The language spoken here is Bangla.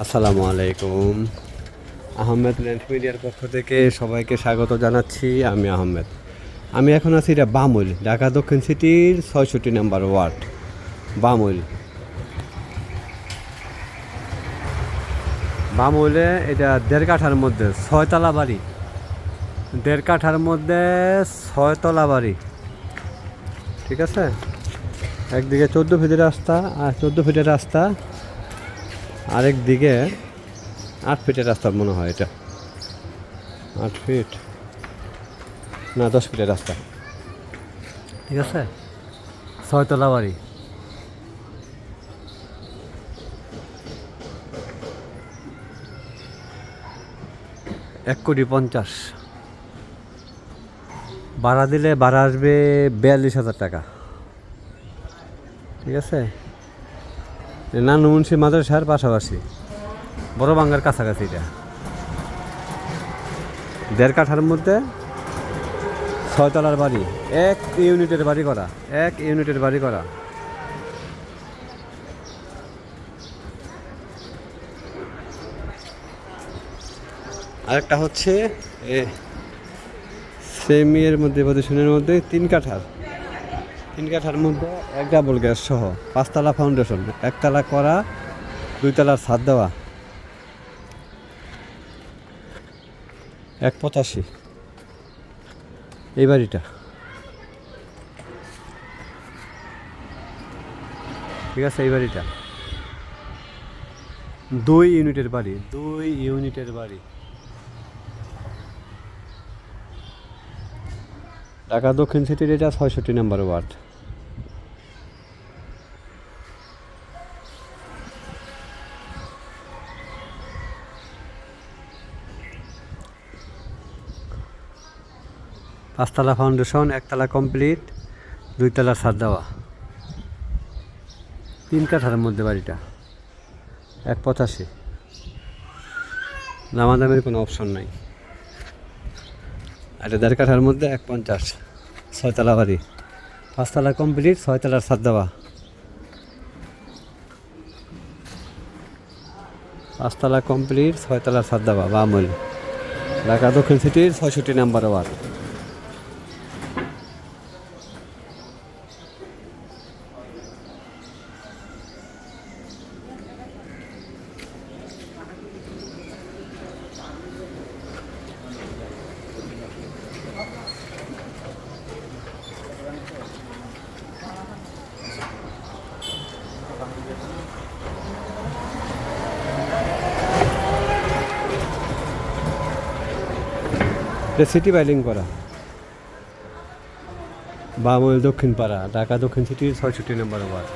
আসসালামু আলাইকুম। আহমেদ ল্যান্ড মিডিয়ার পক্ষ থেকে সবাইকে স্বাগত জানাচ্ছি। আমি আহমেদ। আমি এখন আছি এটা বামুল, ঢাকা দক্ষিণ সিটির ৬৬ নম্বর ওয়ার্ড বামুল। বামুলে এটা ১.৫ কাঠার মধ্যে ৬তলা বাড়ি, ১.৫ কাঠার মধ্যে ৬তলা বাড়ি। ঠিক আছে, একদিকে ১৪ ফিটের রাস্তা আর ১৪ ফিটের রাস্তা, আরেক দিকে ৮ ফিটের রাস্তা মনে হয়। এটা ৮ ফিট না ১০ ফিটের রাস্তা। ঠিক আছে, ৬তলা বাড়ি। £১,৫০,০০,০০০ ভাড়া দিলে ভাড়া আসবে ৪২,০০০ টাকা। ঠিক আছে, নানু মুন্সি মাদ্রাসার পাশাপাশি, বড় বাঙ্গার কাছাকাছি। এটা ১.৫ কাঠার মধ্যে ৬তলার বাড়ি, ১ ইউনিটের বাড়ি করা, ১ ইউনিটের বাড়ি করা। আরেকটা হচ্ছে সেমিয়ের মধ্যে পজিশনের মধ্যে ৩ কাঠার মধ্যে ১ ডাবল গ্যাস সহ ৫তলা ফাউন্ডেশন, ১তলা করা, ২তলার ছাদ দেওয়া, ১,৮৫,০০০ এই বাড়িটা। ঠিক আছে, এই বাড়িটা ২ ইউনিটের বাড়ি, ২ ইউনিটের বাড়ি। ঢাকা দক্ষিণ সিটির এটা ৬৬ নম্বর ওয়ার্ড। পাঁচতলা ফাউন্ডেশন, ১তলা কমপ্লিট, ২তলার ছাদ দেওয়া, ৩ কাঠার মধ্যে বাড়িটা, ১,৮৫,০০০। দামাদামের কোনো অপশন নাই। আর ১.৫ কাঠার মধ্যে ১,৫০,০০০, ৬তলা বাড়ি, ৫তলা কমপ্লিট, ৬তলার ছাদ দেওয়া, ৫তলা কমপ্লিট, ৬তলার ছাদ দেওয়া। বামুল, ঢাকা দক্ষিণ সিটির ৬৬ নম্বর ওয়ার্ড। সিটি বাইলিং করা, বামুল দক্ষিণ পাড়া, ঢাকা দক্ষিণ সিটির ৬৬ নম্বর ওয়ার্ড।